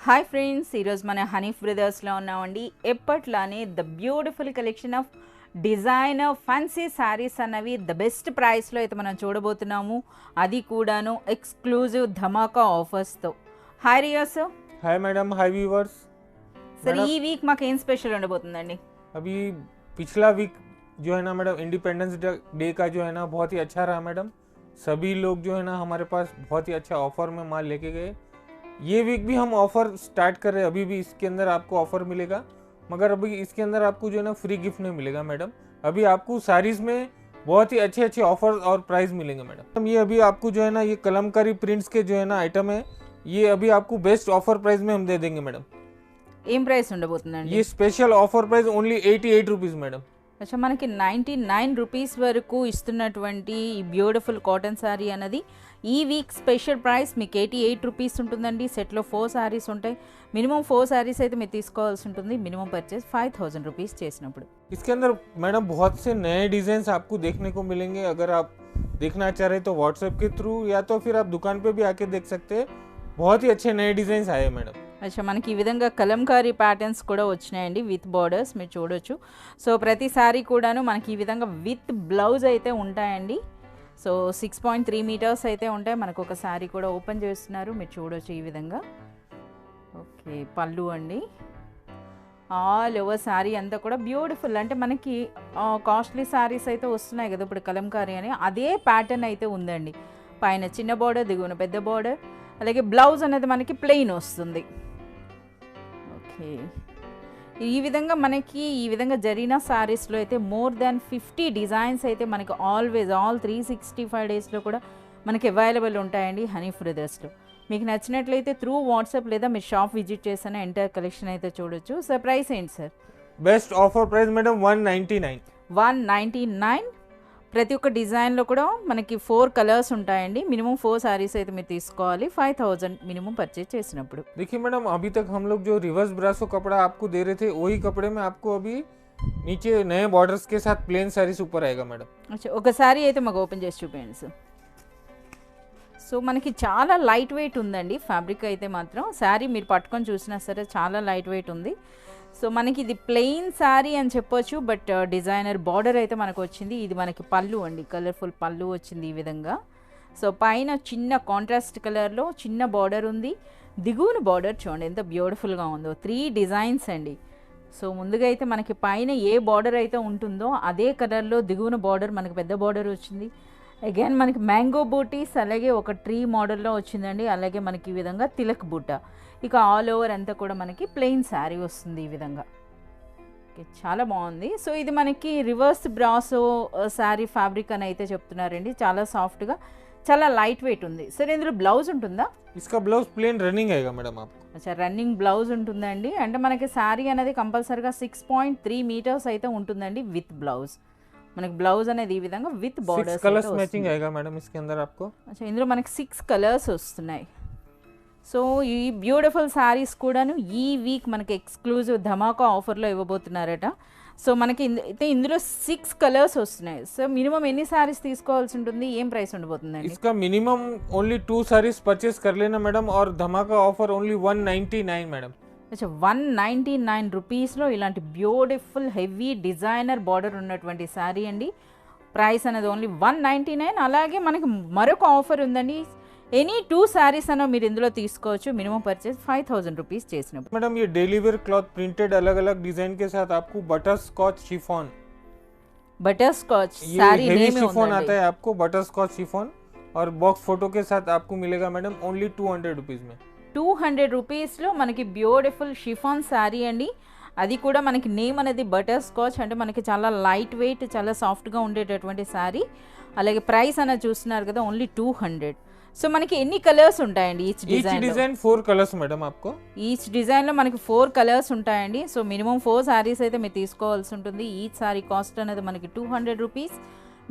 Hi friends, ఈరోజు మన హనీఫ్ బ్రదర్స్లో ఉన్నామండి. ఎప్పట్లానే the beautiful collection of designer fancy saris అన్నవి ద బెస్ట్ ప్రైస్లో అయితే మనం చూడబోతున్నాము. అది కూడాను ఎక్స్క్లూజివ్ ధమాకా ఆఫర్స్తో. Hi Riya sir. Hi madam, hi viewers. Sir ఈ వీక్ మాకు ఏం స్పెషల్ ఉండబోతుందండి? अभी पिछला वीक जो है ना मैडम, इंडिपेंडेंस डे का जो है ना बहुत ही अच्छा रहा मैडम. सभी लोग जो है ना हमारे पास बहुत ही अच्छा ऑफर में माल लेके गए. ये वीक भी हम ऑफर स्टार्ट कर रहे हैं. अभी भी इसके अंदर आपको ऑफर मिलेगा, मगर अभी इसके अंदर आपको जो है ना फ्री गिफ्ट नहीं मिलेगा मैडम. अभी आपको साड़ीज़ में बहुत ही अच्छे अच्छे ऑफर और प्राइस मिलेंगे मैडम. ये अभी आपको जो है ना ये कलमकारी प्रिंट्स के जो है ना आइटम है, ये अभी आपको बेस्ट ऑफर प्राइस में हम दे देंगे मैडम. ఏం ప్రైస్ ఉండబోతుందండి? ये special offer price only 88 rupees madam. అచ్చా, మనకి 99 రూపీస్ వరకు ఇస్తున్నటువంటి ఈ బ్యూటిఫుల్ కాటన్ శారీ అన్నది ఈ వీక్ స్పెషల్ ప్రైస్ మీకు 88 రూపీస్ ఉంటుందండి. సెట్లో 4 శారీస్ ఉంటాయి. మినిమం 4 శారీస్ అయితే మీరు తీసుకోవాల్సి ఉంటుంది. మినిమం పర్చేస్ 5000 రూపీస్ చేసినప్పుడు. इसके अंदर मैडम बहुत से नए डिज़ाइंस आपको देखने को मिलेंगे. अगर आप देखना चाह रहे तो व्हाट्सएप के थ्रू या तो फिर आप दुकान पे भी आके देख सकते हैं. बहुत ही अच्छे नए डिज़ाइंस आए मैडम. అచ్చా, మనకి ఈ విధంగా కలంకారీ ప్యాటర్న్స్ కూడా వచ్చినాయండి విత్ బార్డర్స్, మీరు చూడొచ్చు. సో ప్రతి సారీ కూడాను మనకి ఈ విధంగా విత్ బ్లౌజ్ అయితే ఉంటాయండి. సో 6.3 మీటర్స్ అయితే ఉంటాయి. మనకు ఒక శారీ కూడా ఓపెన్ చేస్తున్నారు, మీరు చూడొచ్చు ఈ విధంగా. ఓకే, పళ్ళు అండి. ఆల్ ఓవర్ శారీ అంతా కూడా బ్యూటిఫుల్. అంటే మనకి కాస్ట్లీ శారీస్ అయితే వస్తున్నాయి కదా ఇప్పుడు కలంకారీ అని, అదే ప్యాటర్న్ అయితే ఉందండి. పైన చిన్న బార్డర్, దిగువన పెద్ద బార్డర్, అలాగే బ్లౌజ్ అనేది మనకి ప్లెయిన్ వస్తుంది. ఓకే, ఈ విధంగా మనకి ఈ విధంగా జరీనా శారీస్లో అయితే మోర్ దాన్ 50 డిజైన్స్ అయితే మనకి ఆల్వేస్ ఆల్ 365 డేస్లో కూడా మనకి అవైలబుల్ ఉంటాయండి హనీఫ్ బ్రదర్స్లో. మీకు నచ్చినట్లయితే త్రూ వాట్సాప్ లేదా మీరు షాప్ విజిట్ చేసిన ఎంటైర్ కలెక్షన్ అయితే చూడొచ్చు. సార్ ప్రైస్ ఏంటి sir? Best offer price madam 199. 199. ప్రతి ఒక్క డిజైన్లో కూడా మనకి 4 కలర్స్ ఉంటాయండి. మినిమం 4 శారీస్ అయితే మీరు తీసుకోవాలి 5000 మినిమం పర్చేజ్ చేసినప్పుడు. देखिए मैडम, अभी तक हम लोग जो रिवर्स ब्रासो कपड़ा आपको दे रहे थे, वही कपड़े में आपको अभी नीचे नए बॉर्डर्स के साथ प्लेन साड़ीज ऊपर आएगा मैडम. అచ్చా, ఒక శారీ అయితే మాకు ఓపెన్ చేసి చూపించండి సార్. సో మనకి చాలా లైట్ వెయిట్ ఉందండి ఫ్యాబ్రిక్ అయితే మాత్రం. శారీ మీరు పట్టుకొని చూసినా సరే చాలా లైట్ వెయిట్ ఉంది. సో మనకి ఇది ప్లెయిన్ శారీ అని చెప్పొచ్చు, బట్ డిజైనర్ బార్డర్ అయితే మనకు వచ్చింది. ఇది మనకి పళ్ళు అండి, కలర్ఫుల్ పళ్ళు వచ్చింది ఈ విధంగా. సో పైన చిన్న కాంట్రాస్ట్ కలర్లో చిన్న బార్డర్ ఉంది. దిగువన బార్డర్ చూడండి ఎంత బ్యూటిఫుల్గా ఉందో. 3 డిజైన్స్ అండి. సో ముందుగా అయితే మనకి పైన ఏ బార్డర్ అయితే ఉంటుందో అదే కలర్లో దిగువన బార్డర్ మనకి పెద్ద బార్డర్ వచ్చింది. అగైన్ మనకి మ్యాంగో బూటీస్, అలాగే ఒక ట్రీ మోడల్లో వచ్చిందండి. అలాగే మనకి ఈ విధంగా తిలక్ బూట. ఇక ఆల్ ఓవర్ అంతా కూడా మనకి ప్లెయిన్ శారీ వస్తుంది ఈ విధంగా. ఓకే, చాలా బాగుంది. సో ఇది మనకి రివర్స్ బ్రాసో శారీ ఫ్యాబ్రిక్ అని అయితే చెప్తున్నారండి. చాలా సాఫ్ట్గా, చాలా లైట్ వెయిట్ ఉంది. సరే, ఇందులో బ్లౌజ్ ఉంటుందా? इसका ब्लाउज प्लेन रनिंग आएगा मैडम आपको. అచ్చా, రన్నింగ్ బ్లౌజ్ ఉంటుందండి. అంటే మనకి శారీ అనేది కంపల్సరీగా 6.3 మీటర్స్ అయితే ఉంటుందండి విత్ బ్లౌజ్. మనకి బ్లౌజ్ అనేది ఈ విధంగా విత్ 6 బార్డర్స్ कलर्स मैचिंग आएगा मैडम इसके अंदर आपको. అచ్చా, ఇందులో మనకి 6 కలర్స్ వస్తున్నాయి. సో ఈ బ్యూటిఫుల్ శారీస్ కూడాను ఈ వీక్ మనకి ఎక్స్క్లూజివ్ ధమాకా ఆఫర్లో ఇవ్వబోతున్నారట. సో మనకి అయితే ఇందులో 6 కలర్స్ వస్తున్నాయి. సో మినిమం ఎన్ని శారీస్ తీసుకోవాల్సి ఉంటుంది, ఏం ప్రైస్ ఉండబోతుందండి? इसका मिनिमम ओनली 2 साड़ीज परचेज कर लेना मैडम, और धमाका ऑफर ओनली 199 मैडम. అచ్చా, 199 రూపీస్లో ఇలాంటి బ్యూటిఫుల్ హెవీ డిజైనర్ బార్డర్ ఉన్నటువంటి శారీ అండి. ప్రైస్ అనేది ఓన్లీ 199. అలాగే మనకి మరొక ఆఫర్ ఉందండి. ఎనీ 2 శారీస్ అన్న మీరు ఇందులో తీసుకోవచ్చు. మినిమం పర్చేస్ 5000 రూపీస్ చేసినప్పుడు. मैडम ये डेली वेयर क्लॉथ प्रिंटेड अलग अलग डिजाइन के साथ आपको butter scotch chiffon, butter scotch ये శారీ हेवी నేమే शिफॉन आता ఉందండి. है आपको, बटर स्कॉच शिफॉन, और बॉक्स फोटो के साथ आपको मिलेगा मैडम ओनली 200 रुपीज़ में. 200 రూపీస్లో మనకి బ్యూటిఫుల్ షిఫాన్ శారీ అండి. అది కూడా మనకి నేమ్ అనేది బటర్ స్కాచ్. అంటే మనకి చాలా లైట్ వెయిట్, చాలా సాఫ్ట్గా ఉండేటటువంటి శారీ. అలాగే ప్రైస్ అనేది చూస్తున్నారు కదా, ఓన్లీ 200. సో మనకి ఎన్ని కలర్స్ ఉంటాయండి ఈచ్ डिजाइन 4 कलर्स मैडम आपको. ఈచ్ డిజైన్లో మనకి 4 కలర్స్ ఉంటాయండి. సో మినిమం 4 శారీస్ అయితే మీరు తీసుకోవాల్సి ఉంటుంది. ఈచ్ శారీ కాస్ట్ అనేది మనకి 200 రూపీస్.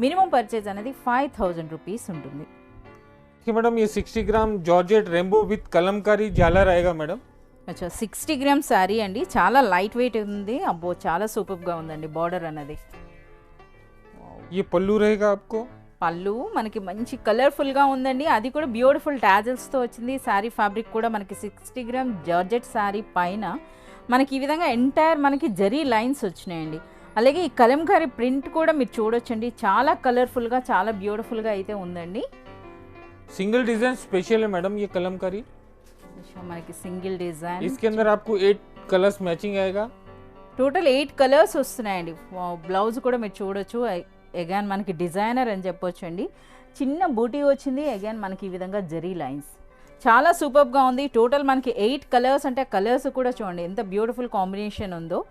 మినిమం పర్చేజ్ అనేది 5000 రూపీస్ ఉంటుంది. मैडम ये 60 ग्राम जॉर्जेट रेनबो विथ कलमकारी झालर आएगा मैडम. అచ్చా, 60 గ్రామ్ శారీ అండి. చాలా లైట్ వెయిట్ ఉంది. అబ్బో, చాలా సూపర్గా ఉందండి బార్డర్ అన్నది. ये पल्लू रहेगा आपको. పళ్ళు మనకి మంచి కలర్ఫుల్గా ఉందండి. అది కూడా బ్యూటిఫుల్ టాజల్స్తో వచ్చింది. శారీ ఫ్యాబ్రిక్ కూడా మనకి 60 గ్రామ్ జార్జెట్ శారీ పైన మనకి ఈ విధంగా ఎంటైర్ మనకి జరీ లైన్స్ వచ్చినాయండి. అలాగే ఈ కలంకారీ ప్రింట్ కూడా మీరు చూడొచ్చండి. చాలా కలర్ఫుల్గా చాలా బ్యూటిఫుల్గా అయితే ఉందండి. सिंगल डिजाइन स्पेशल है मैडम ये कलमकारी। మనకి సింగిల్ డిజైన్, इसके अंदर आपको 8 कलर्स मैचिंग आएगा। టోటల్ 8 కలర్స్ వస్తున్నాయండి. బ్లౌజ్ కూడా మీరు చూడొచ్చు. అగైన్ మనకి డిజైనర్ అని చెప్పొచ్చు అండి. చిన్న బూటీ వచ్చింది. అగైన్ మనకి ఈ విధంగా జరీ లైన్స్ చాలా సూపర్గా ఉంది. టోటల్ మనకి 8 కలర్స్ అంటే కలర్స్ కూడా చూడండి ఎంత బ్యూటిఫుల్ కాంబినేషన్ ఉందో.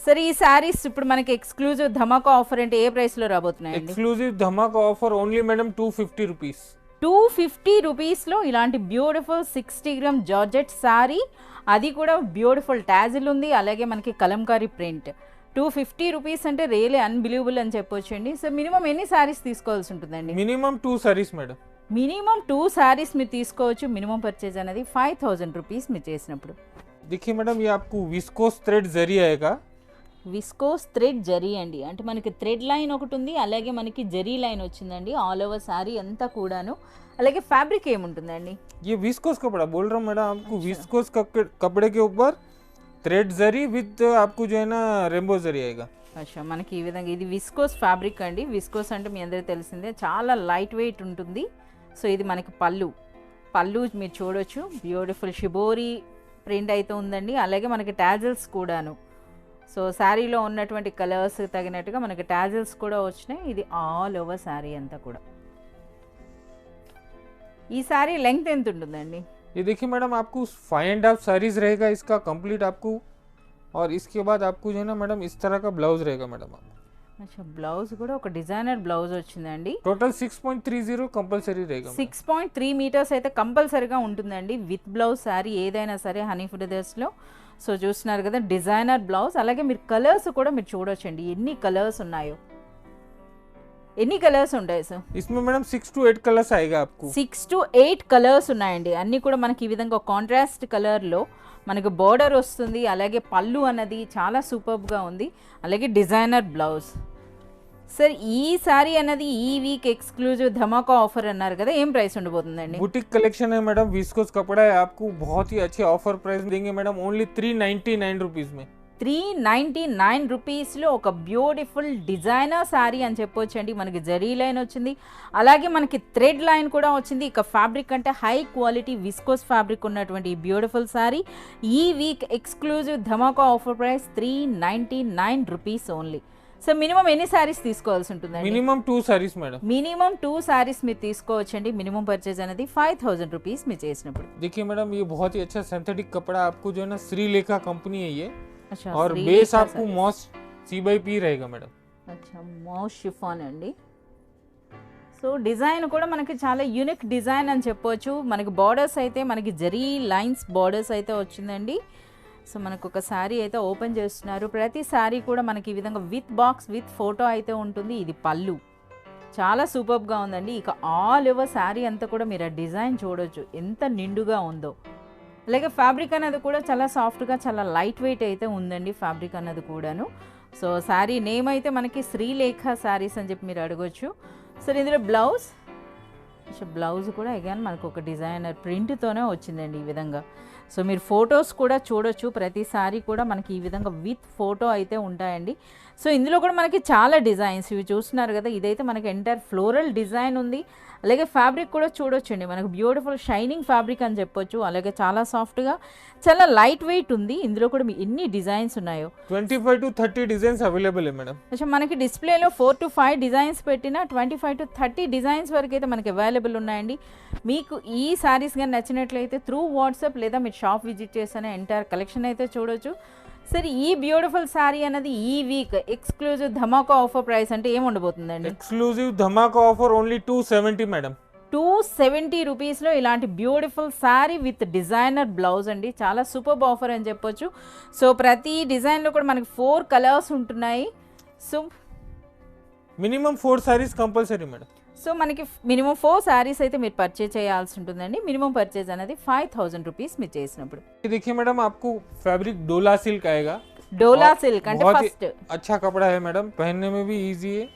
సరే ఈ శారీస్ ఇప్పుడు మనకి ఎక్స్క్లూజివ్ ధమాకా ఆఫర్ అంటే ఏ ప్రైస్లో రాబోతున్నాయండి? एक्सक्लूसिव धमाका ऑफर ओनली मैडम 250 रुपीस। 250 రూపీస్లో ఇలాంటి బ్యూటిఫుల్ 60 గ్రామ్ జార్జెట్ శారీ, అది కూడా బ్యూటిఫుల్ టాజిల్ ఉంది. అలాగే మనకి కలంకారీ ప్రింట్ 250 రూపీస్ అంటే రియలీ అన్బిలీవబుల్ అని చెప్పొచ్చు అండి. సో మినిమం ఎన్ని శారీస్ తీసుకోవాల్సి ఉంటుందండి? Minimum 2 saris madam. Minimum 2 saris మీరు తీసుకోవచ్చు. మినిమం పర్చేజ్ అనేది 5000 రూపీస్ మీరు చేసినప్పుడు. देखिए मैडम ये आपको विस्कोस थ्रेड जरी आएगा। విస్కోస్ థ్రెడ్ జరీ అండి. అంటే మనకి థ్రెడ్ లైన్ ఒకటి ఉంది, అలాగే మనకి జరీ లైన్ వచ్చిందండి ఆల్ ఓవర్ శారీ అంతా కూడాను. అలాగే ఫ్యాబ్రిక్ ఏముంటుందండి? ये विस्कोस कपड़ा बोल रहा हूँ मैडम आपको। विस्कोस कपड़े के ऊपर थ्रेड जरी विद आपको जो है ना रेनबो जरी आएगा। అచ్చా మనకి ఈ విధంగా ఇది విస్కోస్ ఫ్యాబ్రిక్ అండి. విస్కోస్ అంటే మీ అందరికీ తెలిసిందే చాలా లైట్ వెయిట్ ఉంటుంది. సో ఇది మనకి పళ్ళు మీరు చూడొచ్చు. బ్యూటిఫుల్ షిబోరి ప్రింట్ అయితే ఉందండి. అలాగే మనకి టాజిల్స్ కూడాను. సో శారీలో ఉన్నటువంటి కలర్స్ తగినట్టుగా మనకి టాజిల్స్ కూడా వచ్చినాయి. ఇది ఆల్ ఓవర్ శారీ అంతా కూడా. ఈ శారీ లెంగ్త్ ఎంత ఉంటుందండి? ये देखिए मैडम आपको 5.5 साड़ीज रहेगा इसका कंप्लीट आपको। और इसके बाद आपको जो है ना मैडम इस तरह का ब्लाउज रहेगा मैडम। అచ్చా బ్లౌజ్ కూడా ఒక డిజైనర్ బ్లౌజ్ వచ్చిందండి. टोटल 6.30 कंपलसरी रहेगा। 6.3 మీటర్స్ అయితే కంపల్సరీగా ఉంటుందండి విత్ బ్లౌజ్ శారీ ఏదైనా సరే హనీ బ్రదర్స్లో. సో చూస్తున్నారు కదా డిజైనర్ బ్లౌజ్. అలాగే మీరు కలర్స్ కూడా మీరు చూడొచ్చండి ఎన్ని కలర్స్ ఉన్నాయో. ఎన్ని కలర్స్ ఉంటాయి సార్? इसमें मैडम 6 to 8 कलर्स आएगा आपको। 6 to 8 కలర్స్ ఉన్నాయండి. అన్నీ కూడా మనకి ఈ విధంగా కాంట్రాస్ట్ కలర్లో మనకు బార్డర్ వస్తుంది. అలాగే పళ్ళు అన్నది చాలా సూపర్గా ఉంది. అలాగే డిజైనర్ బ్లౌజ్. సార్ ఈ శారీ అన్నది ఈ వీక్ ఎక్స్క్లూజివ్ ధమాకా ఆఫర్ అన్నారు కదా, ఏం ప్రైస్ ఉండబోతుందండి? बुटीक कलेक्शन है मैडम, विस्कोस कपड़ा है, आपको बहुत ही अच्छे ऑफर प्राइस देंगे मैडम ओनली 399 रुपीज में। 399 రూపీస్లో ఒక బ్యూటిఫుల్ డిజైనర్ శారీ అని చెప్పొచ్చండి. మనకి జరీ లైన్ వచ్చింది, అలాగే మనకి థ్రెడ్ లైన్ కూడా వచ్చింది. ఇక ఫ్యాబ్రిక్ అంటే హై క్వాలిటీ విస్కోస్ ఫ్యాబ్రిక్ ఉన్నటువంటి ఈ బ్యూటిఫుల్ శారీ ఈ week exclusive dhamaka offer price 399 rupees only. So minimum ఎన్ని శారీస్ తీసుకోవాల్సి ఉంటుందండి? Minimum 2 saris madam. Minimum 2 saris మీరు తీసుకోవచ్చండి. మినిమం పర్చేజ్ అనేది 5000 రూపీస్ మీరు చేసినప్పుడు. देखिए मैडम ये बहुत ही अच्छा सिंथेटिक कपड़ा आपको जो है ना श्रीलेखा कंपनी है ये। अच्छा, और श्रीलेखा बेस आपको sarees. मॉस C/P रहेगा मैडम। అచ్చా మౌస్ షిఫాన్ అండి. సో డిజైన్ కూడా మనకి చాలా యూనిక్ డిజైన్ అని చెప్పొచ్చు. మనకి బార్డర్స్ అయితే మనకి జరీ లైన్స్ బార్డర్స్ అయితే వచ్చిందండి. సో మనకు ఒక శారీ అయితే ఓపెన్ చేస్తున్నారు. ప్రతి శారీ కూడా మనకి ఈ విధంగా విత్ బాక్స్ విత్ ఫోటో అయితే ఉంటుంది. ఇది పళ్ళు చాలా సూపర్గా ఉందండి. ఇక ఆల్ ఓవర్ శారీ అంతా కూడా మీరు ఆ డిజైన్ చూడొచ్చు ఎంత నిండుగా ఉందో. అలాగే ఫ్యాబ్రిక్ అనేది కూడా చాలా సాఫ్ట్గా చాలా లైట్ వెయిట్ అయితే ఉందండి ఫ్యాబ్రిక్ అన్నది కూడాను. సో శారీ నేమ్ అయితే మనకి శ్రీలేఖ శారీస్ అని చెప్పి మీరు అడగొచ్చు. సరే ఇందులో బ్లౌజ్ కూడా అగైన్ మనకు ఒక డిజైనర్ ప్రింట్తోనే వచ్చిందండి ఈ విధంగా. సో మీరు ఫొటోస్ కూడా చూడొచ్చు. ప్రతి శారీ కూడా మనకి ఈ విధంగా విత్ ఫోటో అయితే ఉంటాయండి. సో ఇందులో కూడా మనకి చాలా డిజైన్స్ ఇవి చూస్తున్నారు కదా, ఇదైతే మనకి ఎంటైర్ ఫ్లోరల్ డిజైన్ ఉంది. అలాగే ఫ్యాబ్రిక్ కూడా చూడొచ్చండి మనకు బ్యూటిఫుల్ షైనింగ్ ఫ్యాబ్రిక్ అని చెప్పొచ్చు. అలాగే చాలా సాఫ్ట్గా చాలా లైట్ వెయిట్ ఉంది. ఇందులో కూడా ఎన్ని డిజైన్స్ ఉన్నాయో 25 to 30 డిజైన్స్ అవైలబుల్ है मैडम। అచ్చా మనకి డిస్ప్లేలో 4 to 5 డిజైన్స్ పెట్టిన 25 to 30 డిజైన్స్ వరకు అయితే మనకి అవైలబుల్ ఉన్నాయండి. మీకు ఈ శారీస్ కానీ నచ్చినట్లయితే త్రూ వాట్సాప్ లేదా మీరు షాప్ విజిట్ చేస్తేనే ఎంటైర్ కలెక్షన్ అయితే చూడొచ్చు. సరే ఈ బ్యూటిఫుల్ శారీ అనేది ఈ week exclusive dhamaka offer price అంటే ఏం ఉండబోతుందండి? एक्सक्लूसिव धमाका ऑफर ओनली 270 मैडम। 270 రూపీస్లో ఇలాంటి beautiful sari with designer blouse అండి. చాలా సూపర్ ఆఫర్ అని చెప్పొచ్చు. సో ప్రతి డిజైన్లో కూడా మనకి 4 కలర్స్ ఉంటున్నాయి. So minimum 4 saris compulsory madam. So మనకి మినిమం 4 శారీస్ అయితే మీరు పర్చేజ్ చేయాల్సి ఉంటుందండి. మినిమం పర్చేజ్ అనేది 5000 రూపీస్ మీరు చేసినప్పుడు. ये देखिए मैडम आपको फैब्रिक डोला सिल्क आएगा। డోలా సిల్క్ అంటే बहुत ही ఫస్ట్ अच्छा कपड़ा है मैडम, पहनने में भी इजी है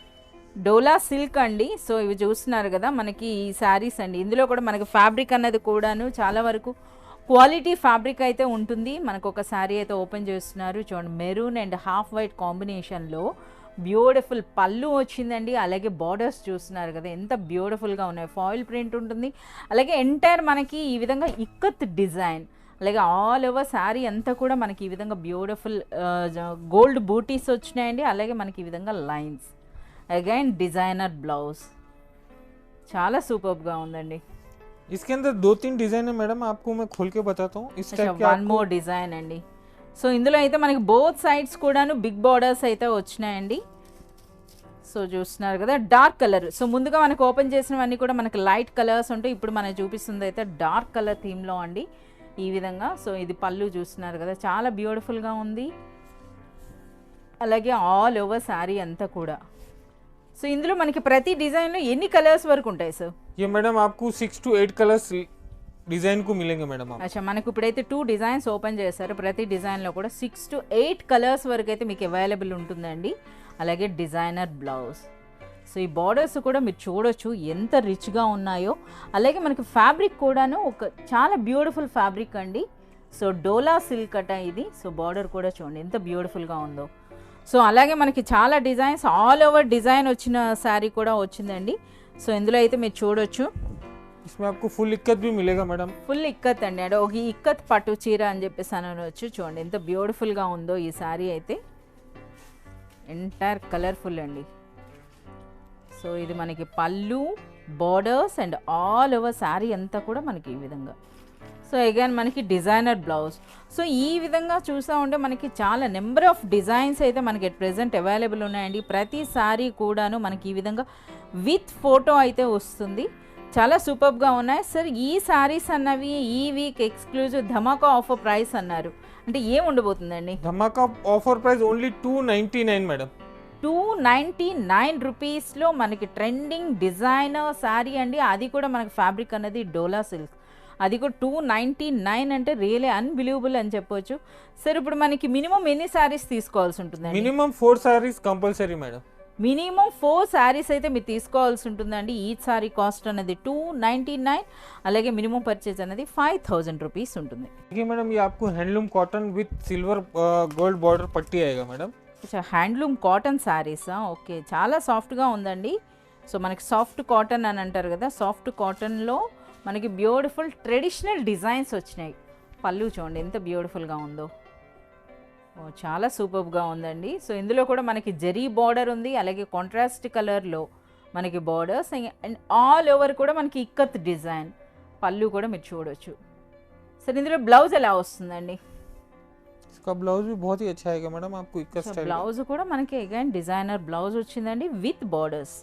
డోలా సిల్క్ అండి. సో ఇవి చూస్తున్నారు కదా మనకి ఈ శారీస్ అండి. ఇందులో కూడా మనకి ఫ్యాబ్రిక్ అన్నది కూడాను చాలా వరకు క్వాలిటీ ఫ్యాబ్రిక్ అయితే ఉంటుంది. మనకు ఒక శారీ అయితే ఓపెన్ చేస్తున్నారు చూడండి, మెరూన్ అండ్ హాఫ్ వైట్ కాంబినేషన్లో బ్యూటిఫుల్ పళ్ళు వచ్చిందండి. అలాగే బార్డర్స్ చూస్తున్నారు కదా ఎంత బ్యూటిఫుల్గా ఉన్నాయి, ఫాయిల్ ప్రింట్ ఉంటుంది. అలాగే ఎంటైర్ మనకి ఈ విధంగా ఇక్కత్ డిజైన్, అలాగే ఆల్ ఓవర్ శారీ అంతా కూడా మనకి ఈ విధంగా బ్యూటిఫుల్ గోల్డ్ బూటీస్ వచ్చినాయండి. అలాగే మనకి ఈ విధంగా లైన్స్, అగైన్ డిజైనర్ బ్లౌజ్, చాలా సూపర్గా ఉందండి. इसके अंदर 2-3 डिजाइन है मैडम, आपको मैं खोल के बताता हूँ इस टाइप के వన్ మోర్ డిజైన్ అండి. సో ఇందులో అయితే మనకి బోత్ సైడ్స్ కూడాను బిగ్ బార్డర్స్ అయితే వచ్చినాయండి. సో చూస్తున్నారు కదా డార్క్ కలర్. సో ముందుగా మనకు ఓపెన్ చేసినవన్నీ కూడా మనకి లైట్ కలర్స్ ఉంటాయి. ఇప్పుడు మనం చూపిస్తుంది అయితే డార్క్ కలర్ థీమ్లో అండి ఈ విధంగా. సో ఇది పళ్ళు చూస్తున్నారు కదా చాలా బ్యూటిఫుల్గా ఉంది. అలాగే ఆల్ ఓవర్ శారీ అంతా కూడా. సో ఇందులో మనకి ప్రతి డిజైన్లో ఎన్ని కలర్స్ వరకు ఉంటాయి సార్? ये मैडम आपको 6 to 8 कलर्स डिजाइन को मिलेंगे मैडम आप। అచ్చా, మనకు ఇప్పుడైతే 2 డిజైన్స్ ఓపెన్ చేశారు. ప్రతి డిజైన్లో కూడా 6 to 8 కలర్స్ వరకు అయితే మీకు అవైలబుల్ ఉంటుందండి. అలాగే డిజైనర్ బ్లౌజ్. సో ఈ బార్డర్స్ కూడా మీరు చూడొచ్చు ఎంత రిచ్గా ఉన్నాయో. అలాగే మనకి ఫ్యాబ్రిక్ కూడాను ఒక చాలా బ్యూటిఫుల్ ఫ్యాబ్రిక్ అండి. సో డోలా సిల్క్ అట ఇది. సో బార్డర్ కూడా చూడండి ఎంత బ్యూటిఫుల్గా ఉందో. సో అలాగే మనకి చాలా డిజైన్స్ ఆల్ ఓవర్ డిజైన్ వచ్చిన శారీ కూడా వచ్చిందండి. సో ఇందులో అయితే మీరు చూడొచ్చు इसमें आपको फुल इक्कत भी मिलेगा मैडम। ఫుల్ ఇక్కత్ అండి, అంటే ఒక ఇక్కత్ పట్టు చీర అని చెప్పేసి అనవచ్చు. చూడండి ఎంత బ్యూటిఫుల్గా ఉందో ఈ శారీ అయితే, ఎంటైర్ కలర్ఫుల్ అండి. సో ఇది మనకి పళ్ళు, borders and all over sari అంతా కూడా మనకి ఈ విధంగా. సో అగైన్ మనకి డిజైనర్ బ్లౌజ్. సో ఈ విధంగా చూస్తూ ఉంటే మనకి చాలా నెంబర్ ఆఫ్ డిజైన్స్ అయితే మనకి అట్ ప్రెజెంట్ అవైలబుల్ ఉన్నాయండి. ప్రతి శారీ కూడాను మనకి ఈ విధంగా విత్ ఫోటో అయితే వస్తుంది. చాలా సూపర్గా ఉన్నాయి సార్. ఈ శారీస్ అన్నవి ఈ week exclusive dhamaka offer price అన్నారు, అంటే ఏం ఉండబోతుందండి? धमाका ऑफर प्राइस ओनली 299 मैडम। 299 రూపీస్లో మనకి ట్రెండింగ్ డిజైనర్ శారీ అండి. అది కూడా మనకి ఫ్యాబ్రిక్ అన్నది డోలా సిల్క్. అది కూడా 299 అంటే రియలీ అన్బిలీవబుల్ అని చెప్పొచ్చు. సార్ ఇప్పుడు మనకి మినిమం ఎన్ని శారీస్ తీసుకోవాల్సి ఉంటుందండి? Minimum 4 saris compulsory madam. Minimum 4 saris అయితే మీరు తీసుకోవాల్సి ఉంటుందండి. ఈ శారీ కాస్ట్ అనేది 299. అలాగే మినిమం పర్చేజ్ అనేది 5000 రూపీస్ ఉంటుంది. देखिए मैडम ये आपको handloom cotton with silver gold border पट्टी आएगा मैडम। హ్యాండ్లూమ్ కాటన్ శారీసా? ఓకే, చాలా సాఫ్ట్గా ఉందండి. సో మనకి సాఫ్ట్ కాటన్ అని అంటారు కదా, సాఫ్ట్ కాటన్లో మనకి బ్యూటిఫుల్ ట్రెడిషనల్ డిజైన్స్ వచ్చినాయి. పళ్ళు చూడండి ఎంత బ్యూటిఫుల్గా ఉందో. ఓ చాలా సూపర్గా ఉందండి. సో ఇందులో కూడా మనకి జరీ బార్డర్ ఉంది, అలాగే కాంట్రాస్ట్ కలర్లో మనకి బార్డర్స్ అండ్ ఆల్ ఓవర్ కూడా మనకి ఇక్కత్ డిజైన్. పళ్ళు కూడా మీరు చూడొచ్చు. సరే ఇందులో బ్లౌజ్ ఎలా వస్తుందండి? इसका ब्लाउज भी बहुत ही अच्छा आएगा मैडम, आपको इक्का स्टाइल। బ్లౌజ్ కూడా మనకి అగైన్ డిజైనర్ బ్లౌజ్ వచ్చిందండి విత్ బార్డర్స్.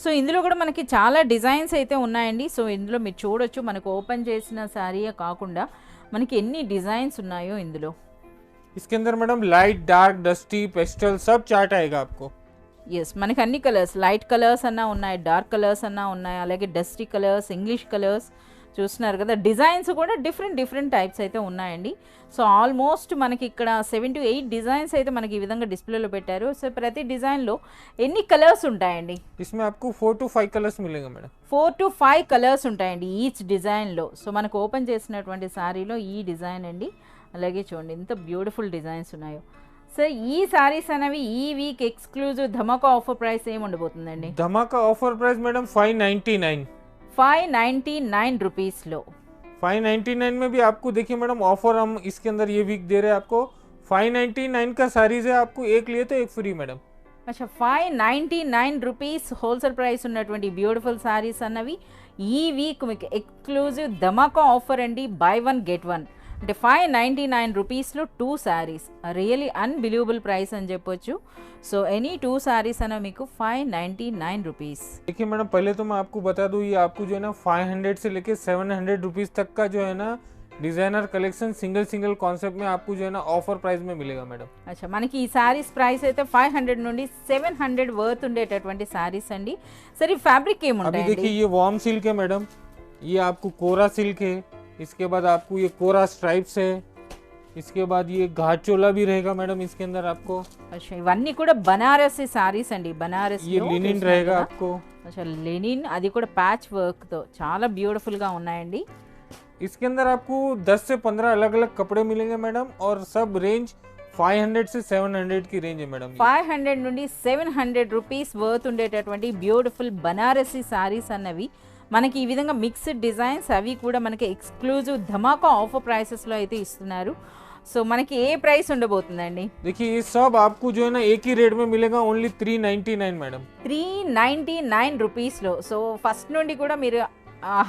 సో ఇందులో కూడా మనకి చాలా డిజైన్స్ అయితే ఉన్నాయండి. సో ఇందులో మీరు చూడొచ్చు మనకు ఓపెన్ చేసిన శారీయే కాకుండా మనకి ఎన్ని డిజైన్స్ ఉన్నాయో ఇందులో. इसके अंदर madam light dark dusty pastel सब चार्ट आएगा आपको। ఎస్, మనకి అన్ని కలర్స్, లైట్ కలర్స్ అన్నా ఉన్నాయి, డార్క్ కలర్స్ అన్నా ఉన్నాయి, అలాగే డస్టీ కలర్స్, ఇంగ్లీష్ కలర్స్ చూస్తున్నారు కదా. డిజైన్స్ కూడా డిఫరెంట్ టైప్స్ అయితే ఉన్నాయండి. సో ఆల్మోస్ట్ మనకి ఇక్కడ 7 to 8 డిజైన్స్ అయితే మనకి ఈ విధంగా డిస్ప్లేలో పెట్టారు. సో ప్రతి డిజైన్లో ఎన్ని కలర్స్ ఉంటాయండి? इसमें आपको 4 to 5 कलर्स मिलेंगे मैडम। 4 to 5 కలర్స్ ఉంటాయండి ఈచ్ డిజైన్లో. సో మనకు ఓపెన్ చేసినటువంటి శారీలో ఈ డిజైన్ అండి. అలాగే చూడండి ఎంత బ్యూటిఫుల్ డిజైన్స్ ఉన్నాయో. సో ఈ శారీస్ అనేవి ఈ week exclusive dhamaka offer price ఏమి ఉండబోతుందండి? धमाका ऑफर प्राइस मैडम 599। 599 రూపీస్లో. 599 में भी आपको देखिए मैडम ऑफर हम इसके अंदर ये वीक दे रहे हैं आपको। 599 का सारीज है, आपको एक लिए तो एक फ्री मैडम। అచ్చా, 599 రూపీస్ హోల్సేల్ ప్రైస్ ఉన్నటువంటి బ్యూటిఫుల్ శారీస్ అన్నవి ఈ వీక్ మీకు ఎక్స్క్లూజివ్ ధమాకా ఆఫర్ అండి. బై 1 get 1 అంటే 599 రూపీస్లో 2 శారీస్. రియలీ అన్బిలీవబుల్ ప్రైస్ అని చెప్పొచ్చు. సో ఎనీ 2 శారీస్ అన్న మీకు 599 రూపీస్. देखिए मैडम पहले तो मैं आपको बता दूं ये आपको जो है ना 500 से लेके 700 रुपीज़ तक का जो है ना डिज़ाइनर कलेक्शन सिंगल कॉन्सेप्ट में आपको जो है ना ऑफर प्राइस में मिलेगा मैडम। అచ్చా, మనకి ఈ శారీస్ ప్రైస్ అయితే 500 నుండి 700 వర్త్ ఉండేటటువంటి శారీస్ అండి. సరే ఈ ఫ్యాబ్రిక్ अभी ఏముంటాయి? देखिए ये वार्म सिल्क है मैडम, ये आपको कोरा सिल्क है, इसके बाद आपको ये कोरा स्ट्राइप्स है, इसके बाद ये घाट चोला भी रहेगा मैडम इसके अंदर आपको। అచ్చా ఇవన్నీ కూడా బనారసి సారీస్ అండి, బనారస్ ये लिनिन रहेगा आपको। అచ్చా లెనిన్, అది కూడా ప్యాచ్ వర్క్ తో చాలా బ్యూటిఫుల్ గా ఉన్నాయండి। इसके अंदर आपको 10 से 15 अलग अलग कपड़े मिलेंगे मैडम, और सब रेंज 500 से 700 की रेंज है मैडम। 500 నుండి 700 రూపీస్ వర్త్ ఉండేటటువంటి బ్యూటిఫుల్ బనారసి సారీస్ అన్నవి మనకి ఈ విధంగా మిక్స్డ్ డిజైన్స్, అవి కూడా మనకి ఎక్స్క్లూజివ్ ధమాకా ఆఫర్ ప్రైసెస్లో అయితే ఇస్తున్నారు। సో మనకి ఏ ప్రైస్ ఉండబోతుందండి? देखिए ये सब आपको जो है ना एक ही रेट में मिलेगा, ओनली 399 मैडम। 399 రూపీస్లో। సో ఫస్ట్ నుండి కూడా మీరు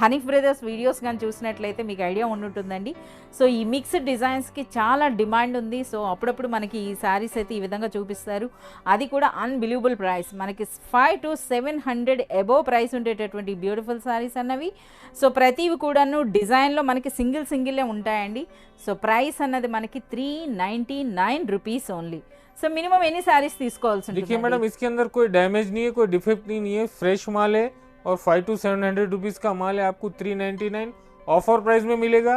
హనీఫ్ బ్రదర్స్ వీడియోస్ కానీ చూసినట్లయితే మీకు ఐడియా ఉంటుందండి। సో ఈ మిక్స్డ్ డిజైన్స్కి చాలా డిమాండ్ ఉంది। సో అప్పుడప్పుడు మనకి ఈ శారీస్ అయితే ఈ విధంగా చూపిస్తారు, అది కూడా అన్బిలీవబుల్ ప్రైస్, మనకి 500 to 700 అబోవ్ ప్రైస్ ఉండేటటువంటి బ్యూటిఫుల్ శారీస్ అన్నవి। సో ప్రతివి కూడాను డిజైన్లో మనకి సింగిల్లే ఉంటాయండి। సో ప్రైస్ అన్నది మనకి 399 రూపీస్ ఓన్లీ। సో మినిమం ఎన్ని శారీస్ తీసుకోవాల్సి ఉంటుంది? देखिए मैडम इसके अंदर कोई डैमेज नहीं है, कोई डिफेक्ट नहीं है, फ्रेश माल है, और 500 to 700 रुपीज़ का माल है। आपको 399 ऑफर प्राइस में मिलेगा।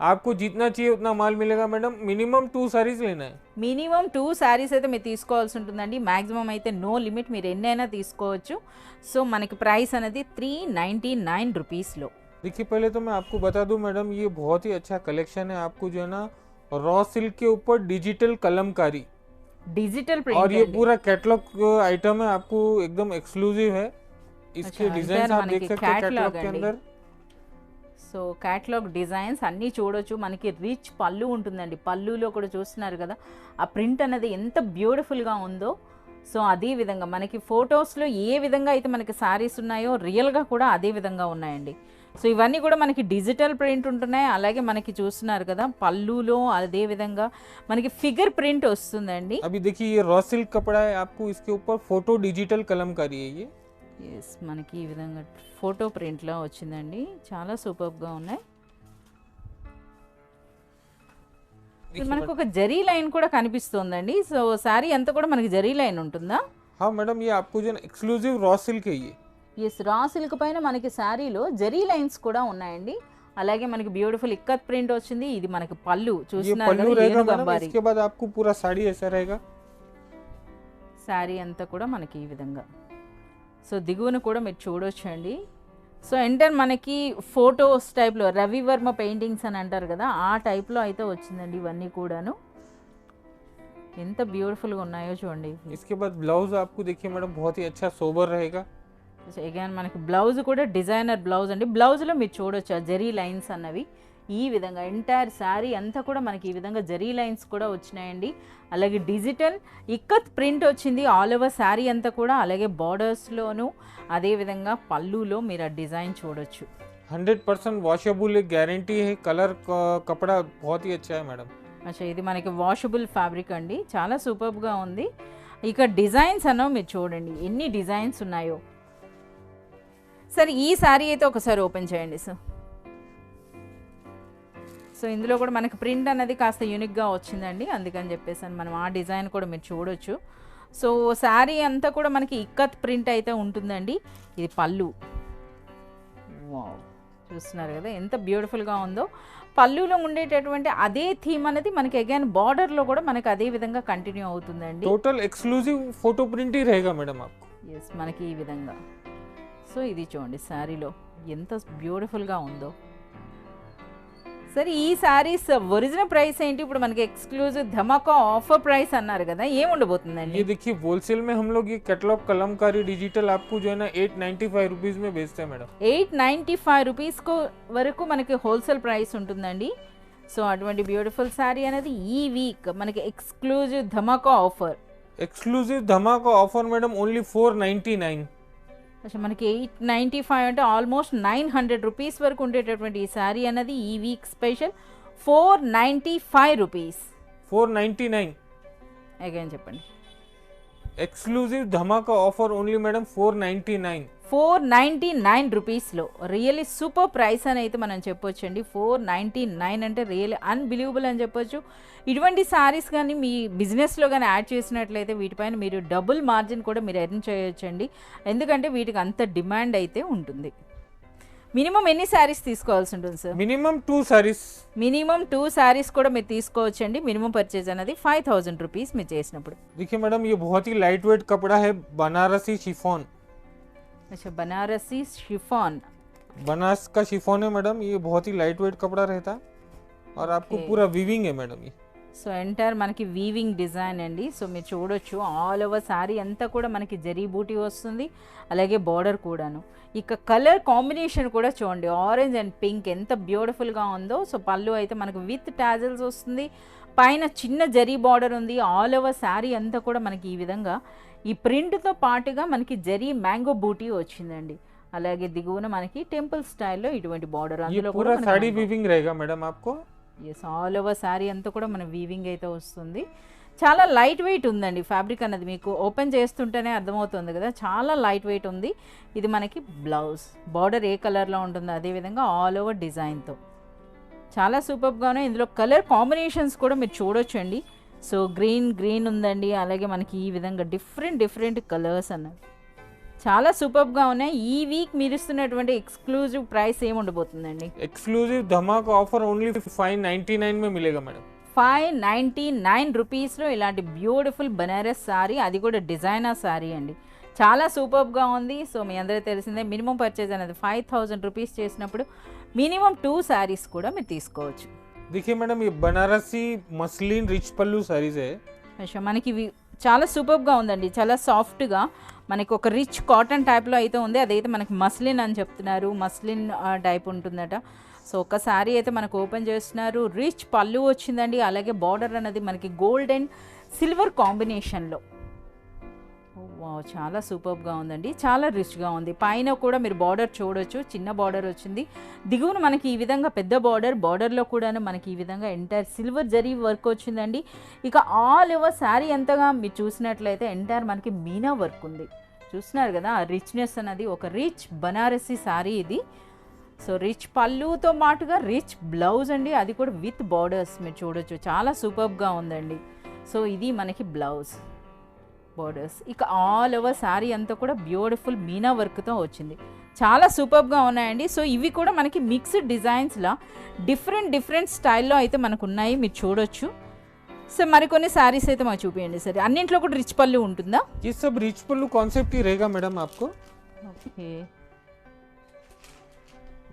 आपको जितना चाहिए उतना माल मिलेगा मैडम। मिनिमम 2 साड़ीज लेना है। మినిమం 2 శారీస్ అయితే మీరు తీసుకోవాల్సి ఉంటుందండి। మ్యాక్సిమం అయితే నో లిమిట్, మీరు ఎన్నైనా తీసుకోవచ్చు। సో మనకి ప్రైస్ అనేది 399 రూపీస్లో। देखिए पहले तो मैं आपको बता दूं मैडम, ये बहुत ही अच्छा कलेक्शन है। आपको जो है ना रॉ सिल्क के ऊपर डिजिटल कलमकारी, डिजिटल और ये प्रिंट पूरा कैटलॉग आइटम है, आपको एकदम एक्सक्लूसिव है। इसके अच्छा, डिजाइन इधर आप మనకి देख सकते हैं catalog कैटलॉग के అండి। अंदर। సో క్యాటలాగ్ డిజైన్స్ అన్నీ చూడొచ్చు। మనకి రిచ్ పళ్ళు ఉంటుందండి, పళ్ళులో కూడా చూస్తున్నారు కదా ఆ ప్రింట్ అనేది ఎంత బ్యూటిఫుల్గా ఉందో। సో అదే విధంగా మనకి ఫొటోస్లో ఏ విధంగా అయితే మనకి శారీస్ ఉన్నాయో రియల్గా కూడా అదే విధంగా ఉన్నాయండి। సో ఇవన్నీ కూడా మనకి డిజిటల్ ప్రింట్ ఉంటున్నాయి, అలాగే మనకి చూస్తున్నారు కదా పళ్ళులో అదే విధంగా మనకి ఫిగర్ ప్రింట్ వస్తుందండి। अभी देखिए ये रॉ सिल्क कपड़ा है, आपको इसके ऊपर फोटो डिजिटल कलमकारी है ये। ఎస్ మనకి ఈ విధంగా ఫోటో ప్రింట్లో వచ్చిందండి, చాలా సూపర్గా ఉన్నాయి। మనకు ఒక జరీ లైన్ కూడా కనిపిస్తుందండి। సో శారీ అంతా కూడా మనకి జరీ లైన్ ఉంటుందా? हाँ मैडम ये आपको जो है एक्सक्लूसिव रॉ सिल्क है ये। ఎస్ రా సిల్క్ పైన మనకి శారీలో జరీ లైన్స్ కూడా ఉన్నాయండి, అలాగే మనకి బ్యూటిఫుల్ ఇక్కత్ ప్రింట్ వచ్చింది। ఇది మనకి పళ్ళు ये చూస్తున్నారు पल्लू కదా, रहेगा ఏనుగు मैडम। అంబారీ इसके बाद आपको पूरा साड़ी ऐसा रहेगा। శారీ అంతా కూడా మనకి ఈ విధంగా। సో దిగువన కూడా మీరు చూడొచ్చండి। సో ఎంటర్ మనకి ఫోటోస్ టైప్లో రవివర్మ పెయింటింగ్స్ అని అంటారు కదా, ఆ టైప్లో అయితే వచ్చిందండి ఇవన్నీ కూడాను। ఎంత బ్యూటిఫుల్గా ఉన్నాయో చూడండి। इसके बाद ब्लाउज आपको देखिए मैडम बहुत ही अच्छा सोबर रहेगा। అగైన్ మనకి బ్లౌజ్ కూడా డిజైనర్ బ్లౌజ్ అండి। బ్లౌజ్లో మీరు చూడొచ్చు ఆ జరీ లైన్స్ అన్నవి ఈ విధంగా ఎంటైర్ శారీ అంతా కూడా మనకి ఈ విధంగా జరీ లైన్స్ కూడా వచ్చినాయండి, అలాగే డిజిటల్ ఇక్కత్ ప్రింట్ వచ్చింది ఆల్ ఓవర్ శారీ అంతా కూడా, అలాగే బార్డర్స్లోను అదేవిధంగా పళ్ళులో మీరు ఆ డిజైన్ చూడొచ్చు। 100% वॉशेबल है, गारंटी है। कलर कपड़ा बहुत ही अच्छा है मैडम। అచ్చా ఇది మనకి వాషబుల్ ఫ్యాబ్రిక్ అండి, చాలా సూపర్గా ఉంది। ఇక డిజైన్స్ అన్నో మీరు చూడండి ఎన్ని డిజైన్స్ ఉన్నాయో। సరే ఈ శారీ అయితే ఒకసారి ఓపెన్ చేయండి సార్। సో ఇందులో కూడా మనకి ప్రింట్ అనేది కాస్త యూనిక్గా వచ్చిందండి, అందుకని చెప్పేసి మనం ఆ డిజైన్ కూడా మీరు చూడొచ్చు। సో శారీ అంతా కూడా మనకి ఇక్కత్ ప్రింట్ అయితే ఉంటుందండి। ఇది పళ్ళు, వావ్ చూస్తున్నారు కదా ఎంత బ్యూటిఫుల్గా ఉందో। పళ్ళులో ఉండేటటువంటి అదే థీమ్ అనేది మనకి అగైన్ బార్డర్లో కూడా మనకి అదే విధంగా కంటిన్యూ అవుతుందండి। टोटल एक्सक्लूसिव फोटो प्रिंट ही रहेगा मैडम आपको। ఎస్ మనకి ఈ విధంగా। సో ఇది చూడండి శారీలో ఎంత బ్యూటిఫుల్గా ఉందో। సరే ఈ శారీస్ ఒరిజినల్ ప్రైస్ ఏంటి? ఇప్పుడు మనకి ఎక్స్క్లూజివ్ ధమాకా ఆఫర్ ప్రైస్ అన్నారు కదా, ఏముండబోతుందండి? ये देखिए होलसेल में हम लोग ये कैटलॉग कलमकारी डिजिटल आपको जो है ना 895 रुपीज में बेचते हैं मैडम। 895 రూపీస్కు వరకు మనకి హోల్సేల్ ప్రైస్ ఉంటుందండి। సో అటువంటి బ్యూటిఫుల్ శారీ అనేది ఈ వీక్ మనకి ఎక్స్క్లూజివ్ ధమాకా ఆఫర్। एक्सक्लूसिव धमाका ऑफर मैडम ओनली 499। అసలు మనకి 895 అంటే ఆల్మోస్ట్ 900 రూపీస్ వరకు ఉండేటటువంటి ఈ శారీ అనేది ఈ వీక్ స్పెషల్ 495 రూపీస్। 499 అగైన్ చెప్పండి। एक्सक्लूसिव धमाका ऑफर ओनली मैडम 499। 499 రూపీస్లో రియల్లీ సూపర్ ప్రైస్ అని అయితే మనం చెప్పొచ్చండి। 499 అంటే రియల్లీ అన్బిలీవబుల్ అని చెప్పొచ్చు। ఇటువంటి శారీస్ కానీ మీ బిజినెస్లో కానీ యాడ్ చేసినట్లయితే వీటిపైన మీరు డబుల్ మార్జిన్ కూడా మీరు ఎర్న్ చేయొచ్చండి, ఎందుకంటే వీటికి అంత డిమాండ్ అయితే ఉంటుంది। మినిమం ఎన్ని శారీస్ తీసుకోవాల్సి ఉంటుంది sir? Minimum 2 saris. Minimum 2 saris కూడా మీరు తీసుకోవచ్చండి. మినిమం పర్చేజ్ అనేది 5000 రూపీస్ మీరు చేసినప్పుడు. देखिए मैडम ये बहुत ही लाइट वेट कपड़ा है, बनारसी शिफॉन। अच्छा, बनारसी शिफॉन। बनारस का शिफॉन है मैडम, ये बहुत ही लाइट वेट कपड़ा रहता है और आपको पूरा वीविंग है मैडम ये। సో ఎంటైర్ మనకి వీవింగ్ డిజైన్ అండి. సో మీరు చూడొచ్చు ఆల్ ఓవర్ శారీ అంతా కూడా మనకి జరీ బూటీ వస్తుంది, అలాగే బార్డర్ కూడాను. ఇక కలర్ కాంబినేషన్ కూడా చూడండి, ఆరెంజ్ అండ్ పింక్ ఎంత బ్యూటిఫుల్గా ఉందో. సో పళ్ళు అయితే మనకు విత్ టాజల్స్ వస్తుంది, పైన చిన్న జరీ బార్డర్ ఉంది. ఆల్ ఓవర్ శారీ అంతా కూడా మనకి ఈ విధంగా ఈ ప్రింట్తో పాటుగా మనకి జరీ మ్యాంగో బూటీ వచ్చిందండి. అలాగే దిగువన మనకి టెంపుల్ స్టైల్లో ఇటువంటి బార్డర్, అందులో पूरा साड़ी वीविंग रहेगा मैडम आपको। ఎస్, ఆల్ ఓవర్ శారీ అంతా కూడా మన వీవింగ్ అయితే వస్తుంది. చాలా లైట్ వెయిట్ ఉందండి ఫ్యాబ్రిక్ అన్నది, మీకు ఓపెన్ చేస్తుంటేనే అర్థమవుతుంది కదా, చాలా లైట్ వెయిట్ ఉంది. ఇది మనకి బ్లౌజ్, బార్డర్ ఏ కలర్లో ఉంటుందో అదేవిధంగా ఆల్ ఓవర్ డిజైన్తో చాలా సూపర్గానే. ఇందులో కలర్ కాంబినేషన్స్ కూడా మీరు చూడొచ్చండి. సో గ్రీన్ ఉందండి, అలాగే మనకి ఈ విధంగా డిఫరెంట్ కలర్స్ అన్నది చాలా సూపర్గా ఉన్నాయి. ఈ వీక్ మీరు ఇస్తున్నటువంటి ఎక్స్క్లూజివ్ ప్రైస్ ఏమి ఉండబోతుందండి? एक्सक्लूसिव धमाका ऑफर ओनली 599 में मिलेगा मैडम। 599 రూపీస్లో ఇలాంటి బ్యూటిఫుల్ బనారస్ శారీ, అది కూడా డిజైనర్ శారీ అండి. చాలా సూపర్గా ఉంది. సో మీ అందరికీ తెలిసిందే మినిమం పర్చేజ్ అనేది 5000 రూపీస్ చేసినప్పుడు మినిమం 2 శారీస్ కూడా మీరు తీసుకోవచ్చు. देखिए मैडम ये बनारसी मसलिन रिच पल्लू साड़ीज है। అచ్చా, మనకి ఇవి చాలా సూపర్గా ఉందండి, చాలా సాఫ్ట్గా మనకి ఒక రిచ్ కాటన్ టైప్లో అయితే ఉంది. అదైతే మనకి మస్లిన్ అని చెప్తున్నారు, మస్లిన్ టైప్ ఉంటుందట. సో ఒక శారీ అయితే మనకు ఓపెన్ చేస్తున్నారు, రిచ్ పళ్ళు వచ్చిందండి, అలాగే బార్డర్ అనేది మనకి గోల్డ్ అండ్ సిల్వర్ కాంబినేషన్లో. వావ్, చాలా సూపర్గా ఉందండి, చాలా రిచ్గా ఉంది. పైన కూడా మీరు బార్డర్ చూడొచ్చు, చిన్న బార్డర్ వచ్చింది. దిగువన మనకి ఈ విధంగా పెద్ద బార్డర్లో కూడాను మనకి ఈ విధంగా ఎంటైర్ సిల్వర్ జరీ వర్క్ వచ్చిందండి. ఇక ఆల్ ఓవర్ శారీ అంతగా మీరు చూసినట్లయితే ఎంటైర్ మనకి మీనా వర్క్ ఉంది. చూస్తున్నారు కదా ఆ రిచ్నెస్ అనేది, ఒక రిచ్ బనారసి శారీ ఇది. సో రిచ్ పళ్ళుతో పాటుగా రిచ్ బ్లౌజ్ అండి, అది కూడా విత్ బార్డర్స్ మీరు చూడొచ్చు, చాలా సూపర్గా ఉందండి. సో ఇది మనకి బ్లౌజ్ బార్డర్స్. ఇక ఆల్ ఓవర్ శారీ అంతా కూడా బ్యూటిఫుల్ మీనా వర్క్తో వచ్చింది, చాలా సూపర్గా ఉన్నాయండి. సో ఇవి కూడా మనకి మిక్స్డ్ డిజైన్స్లా డిఫరెంట్ స్టైల్లో అయితే మనకు ఉన్నాయి, మీరు చూడొచ్చు. సో మరికొన్ని శారీస్ అయితే మాకు చూపించండి సరే. అన్నింట్లో కూడా రిచ్ పళ్ళు ఉంటుందా? ये सब रिच पल्लू कॉन्सेप्ट ही रहेगा मैडम आपको। ఓకే,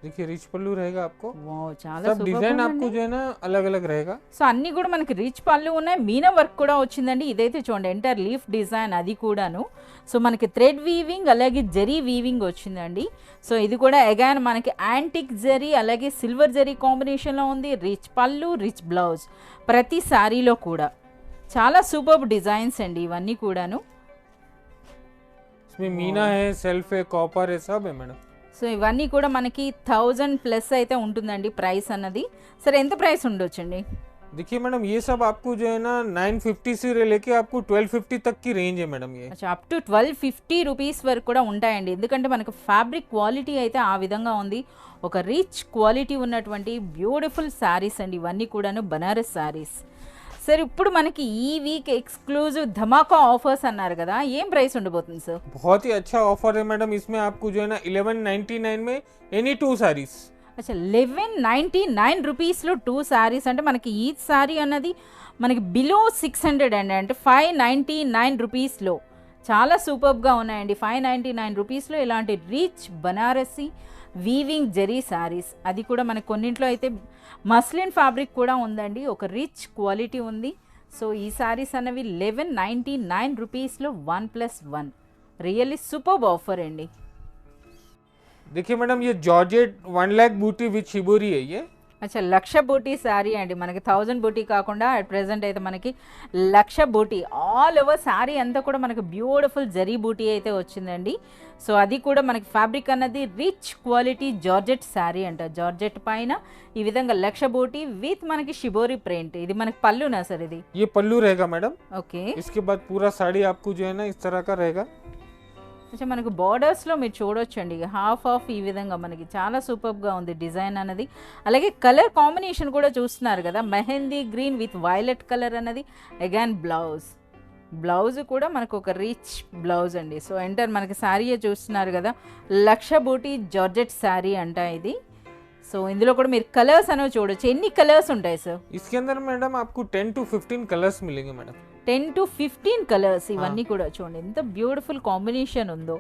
देखिए रिच पल्लू रहेगा आपको, వావ్, చాలా सब डिजाइन आपको जो है ना अलग अलग रहेगा। సో అన్నీ కూడా మనకి రిచ్ పళ్ళు ఉన్నాయి, మీనా వర్క్ కూడా వచ్చిందండి. ఇదైతే చూడండి ఎంటైర్ లీఫ్ డిజైన్ అది కూడాను. సో మనకి థ్రెడ్ వీవింగ్ అలాగే జరీ వీవింగ్ వచ్చిందండి. సో ఇది కూడా అగైన్ మనకి యాంటిక్ జరీ అలాగే సిల్వర్ జరీ కాంబినేషన్లో ఉంది. రిచ్ పళ్ళు, రిచ్ బ్లౌజ్ ప్రతి శారీలో కూడా చాలా సూపర్ డిజైన్స్ అండి ఇవన్నీ కూడాను. इसमें मीना है, सेल्फ है, कॉपर है, सब है मैडम। సో ఇవన్నీ కూడా మనకి 1000+ అయితే ఉంటుందండి ప్రైస్ అన్నది. సరే ఎంత ప్రైస్ ఉండొచ్చండి? देखिए मैडम ये सब आपको जो है ना 950 से लेके आपको 1250 तक की रेंज है मैडम ये। అప్ టు 1250 రూపీస్ వరకు కూడా ఉంటాయండి, ఎందుకంటే మనకు ఫ్యాబ్రిక్ క్వాలిటీ అయితే ఆ విధంగా ఉంది. ఒక రిచ్ క్వాలిటీ ఉన్నటువంటి బ్యూటిఫుల్ శారీస్ అండి ఇవన్నీ కూడాను, బనారస్ శారీస్. సరే ఇప్పుడు మనకి ఈ వీక్ ఎక్స్క్లూజివ్ ధమాకా ఆఫర్స్ అన్నారు కదా, ఏం ప్రైస్ ఉండబోతుంది సార్? बहुत ही अच्छा ऑफर है मैडम, इसमें आपको जो है ना 1199 में एनी 2 साड़ीज। అచ్చా, 1199 రూపీస్లో 2 శారీస్ అంటే మనకి ఈ శారీ అన్నది మనకి బిలో 600 అండి, అంటే 599 రూపీస్లో చాలా సూపర్గా ఉన్నాయండి. 599 రూపీస్లో ఇలాంటి రిచ్ బనారసి వీవింగ్ జరీ శారీస్, అది కూడా మనకి కొన్నింట్లో అయితే మస్లిన్ ఫ్యాబ్రిక్ కూడా ఉందండి, ఒక రిచ్ క్వాలిటీ ఉంది. సో ఈ శారీస్ అన్నవి 1199 రూపీస్లో 1+1 రియల్లీ సూపర్ ఆఫర్ అండి. देखिए मैडम ये जॉर्जेट 1 लाख बूटी विथ शिबोरी है ये। అచ్చా, 1,00,000 బూటీ శారీ అండి, మనకి 1000 బూటీ కాకుండా అట్ ప్రెజెంట్ అయితే మనకి 1,00,000 బూటీ. ఆల్ ఓవర్ శారీ అంతా కూడా మనకి బ్యూటిఫుల్ జరీ బూటీ అయితే వచ్చిందండి. సో అది కూడా మనకి ఫ్యాబ్రిక్ అన్నది రిచ్ క్వాలిటీ జార్జెట్ శారీ అంట. జార్జెట్ పైన ఈ విధంగా 1,00,000 బూటీ విత్ మనకి షిబోరి ప్రింట్. ఇది మనకి పళ్ళునా సార్? ఇది ये पल्लू रहेगा मैडम। ఓకే, इसके बाद पूरा साड़ी आपको जो है ना इस तरह का रहेगा। కొంచెం మనకు బార్డర్స్లో మీరు చూడొచ్చండి, హాఫ్ ఆఫ్ ఈ విధంగా మనకి చాలా సూపర్గా ఉంది డిజైన్ అన్నది. అలాగే కలర్ కాంబినేషన్ కూడా చూస్తున్నారు కదా, mehndi green with violet colour అన్నది. అగైన్ బ్లౌజ్ బ్లౌజ్ కూడా మనకు ఒక రిచ్ బ్లౌజ్ అండి. సో ఎంటర్ మనకి శారీ చూస్తున్నారు కదా, లక్ష బూటీ జార్జెట్ శారీ అంట ఇది. సో ఇందులో కూడా మీరు కలర్స్ అనేవి చూడొచ్చు. ఎన్ని కలర్స్ ఉంటాయి సార్ इसके अंदर मैडम आपको 10 to 15 कलर्स मिलेंगे मैडम. 10 to 15 colours. ఇవన్నీ కూడా చూడండి ఎంత బ్యూటిఫుల్ కాంబినేషన్ ఉందో,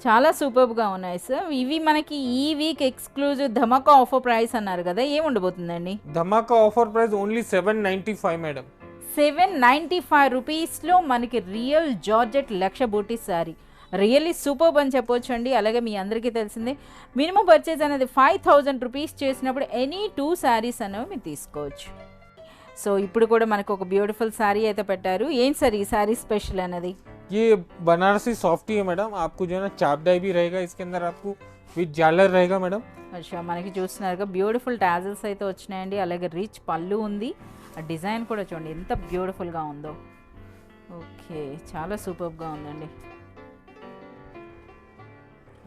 చాలా సూపర్గా ఉన్నాయి సార్. ఇవి మనకి ఈ week exclusive dhamaka offer price అన్నారు కదా, ఏముండబోతుందండి? धमाका ऑफर प्राइस ओनली 795 मैडम. 795 రూపీస్లో మనకి రియల్ జార్జెట్ లక్ష బూటీ శారీ. రియల్లీ సూపర్బ్ అని చెప్పొచ్చు అండి. అలాగే మీ అందరికీ తెలిసిందే మినిమం పర్చేజ్ అనేది 5000 రూపీస్ చేసినప్పుడు ఎనీ 2 శారీస్ అనేవి మీరు తీసుకోవచ్చు. సో ఇప్పుడు కూడా మనకు ఒక బ్యూటిఫుల్ శారీ అయితే పెట్టారు. ఏం సార్ ఈ శారీ స్పెషల్ అనేది? ये बनारसी सॉफ्टी है मैडम. आपको जो है ना चाप डाई भी रहेगा इसके अंदर, आपको विद झालर रहेगा मैडम. అచ్చా మనకి చూస్తున్నారుగా బ్యూటిఫుల్ టాజల్స్ అయితే వచ్చినాయండి. అలాగే రిచ్ పళ్ళు ఉంది. ఆ డిజైన్ కూడా చూడండి ఎంత బ్యూటిఫుల్గా ఉందో. ఓకే చాలా సూపర్గా ఉందండి.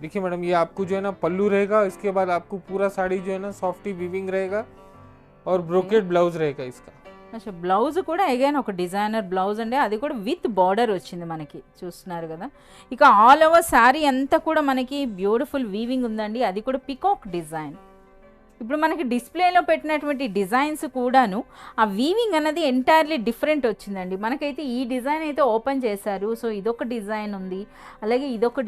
देखिए मैडम ये आपको जो है ना पल्लू रहेगा, इसके बाद आपको पूरा साड़ी जो है ना सॉफ्टी वीविंग रहेगा और ब्रोकेड ब्लाउज रहेगा इसका. అచ్చా బ్లౌజ్ కూడా అగైన్ ఒక డిజైనర్ బ్లౌజ్ అండి, అది కూడా విత్ బార్డర్ వచ్చింది మనకి చూస్తున్నారు కదా. ఇక ఆల్ ఓవర్ శారీ అంతా కూడా మనకి బ్యూటిఫుల్ వీవింగ్ ఉందండి, అది కూడా పికాక్ డిజైన్. ఇప్పుడు మనకి డిస్ప్లేలో పెట్టినటువంటి డిజైన్స్ కూడాను ఆ వీవింగ్ అన్నది ఎంటైర్లీ డిఫరెంట్ వచ్చిందండి. మనకైతే ఈ డిజైన్ అయితే ఓపెన్ చేశారు. సో ఇదొక డిజైన్ ఉంది, అలాగే ఇదొక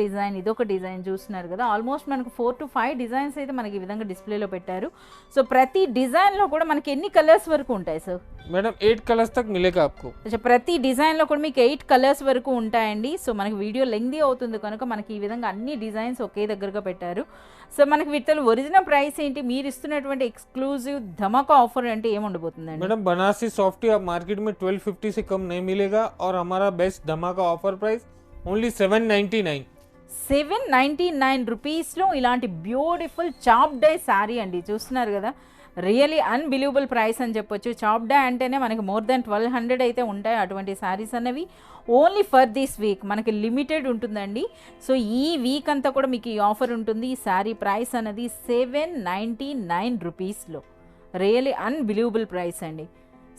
డిజైన్ చూస్తున్నారు కదా. ఆల్మోస్ట్ మనకు 4 to 5 డిజైన్స్ అయితే మనకి ఈ విధంగా డిస్ప్లేలో పెట్టారు. సో ప్రతి డిజైన్లో కూడా మనకి ఎన్ని కలర్స్ వరకు ఉంటాయి సార్? मैडम 8 कलर्स तक मिलेगा आपको. అచ్చా ప్రతి డిజైన్లో కూడా మీకు 8 కలర్స్ వరకు ఉంటాయండి. సో మనకి వీడియో లెంగ్దీ అవుతుంది కనుక మనకి ఈ విధంగా అన్ని డిజైన్స్ ఒకే దగ్గరగా పెట్టారు. సో మనకి వీటిలో ఒరిజినల్ ప్రైస్ ఏంటి, మీరు ఇస్తున్నటువంటి ఎక్స్క్లూజివ్ ధమాకా ఆఫర్ అంటే ఏముండబోతుందండి? मैडम बनारसी सॉफ्टी आप मार्केट में 1250 से कम नहीं मिलेगा और हमारा बेस्ट धमाका ऑफर प्राइस ओनली 799. 799 రూపీస్లో ఇలాంటి బ్యూటిఫుల్ చాప్ డై శారీ అండి. చూస్తున్నారు కదా, రియలీ అన్బిలీవబుల్ ప్రైస్ అని చెప్పొచ్చు. చాప్ డే అంటేనే మనకి మోర్ దాన్ 1200 అయితే ఉంటాయి. అటువంటి శారీస్ అనేవి ఓన్లీ ఫర్ దిస్ వీక్ మనకి లిమిటెడ్ ఉంటుందండి. సో ఈ వీక్ అంతా కూడా మీకు ఈ ఆఫర్ ఉంటుంది. ఈ శారీ ప్రైస్ అనేది 799 రూపీస్లో రియలీ అన్బిలీవబుల్ ప్రైస్ అండి.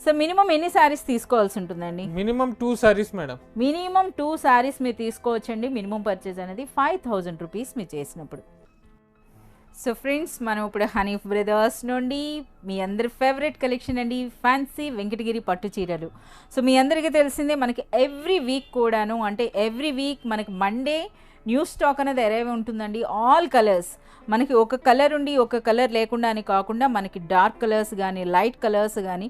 సో మినిమం ఎన్ని శారీస్ తీసుకోవాల్సి ఉంటుందండి? Minimum 2 saris madam. Minimum 2 saris మీరు తీసుకోవచ్చండి. మినిమం పర్చేజ్ అనేది 5000 రూపీస్ మీరు చేసినప్పుడు. సో ఫ్రెండ్స్ మనం ఇప్పుడు హనీఫ్ బ్రదర్స్ నుండి మీ అందరి ఫేవరెట్ కలెక్షన్ అండి ఫ్యాన్సీ వెంకటగిరి పట్టు చీరలు. సో మీ అందరికీ తెలిసిందే మనకి ఎవ్రీ వీక్ కూడాను, అంటే ఎవ్రీ వీక్ మనకి మండే న్యూ స్టాక్ అనేది అరైవ్ ఉంటుందండి. ఆల్ కలర్స్ మనకి ఒక కలర్ ఉండి ఒక కలర్ లేకుండా అని కాకుండా మనకి డార్క్ కలర్స్ కానీ లైట్ కలర్స్ కానీ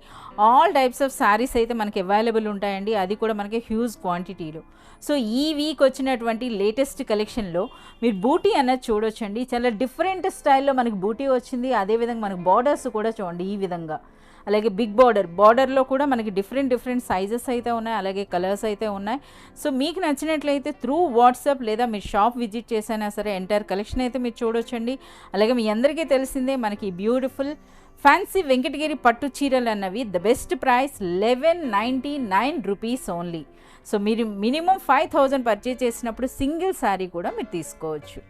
ఆల్ టైప్స్ ఆఫ్ శారీస్ అయితే మనకి అవైలబుల్ ఉంటాయండి. అది కూడా మనకి హ్యూజ్ క్వాంటిటీలో. సో ఈ వీక్ వచ్చినటువంటి లేటెస్ట్ కలెక్షన్లో మీరు బూటీ అన్నది చూడొచ్చండి. చాలా డిఫరెంట్ స్టైల్లో మనకి బూటీ వచ్చింది. అదేవిధంగా మనకి బార్డర్స్ కూడా చూడండి ఈ విధంగా. అలాగే బిగ్ బార్డర్లో కూడా మనకి డిఫరెంట్ సైజెస్ అయితే ఉన్నాయి, అలాగే కలర్స్ అయితే ఉన్నాయి. సో మీకు నచ్చినట్లయితే త్రూ వాట్సాప్ లేదా మీరు షాప్ విజిట్ చేసైనా సరే ఎంటైర్ కలెక్షన్ అయితే మీరు చూడొచ్చండి. అలాగే మీ అందరికీ తెలిసిందే మనకి బ్యూటిఫుల్ ఫ్యాన్సీ వెంకటగిరి పట్టు చీరలు అన్నవి the best price 1199 rupees only. So మీరు మినిమం 5000 పర్చేజ్ చేసినప్పుడు సింగిల్ శారీ కూడా మీరు తీసుకోవచ్చు.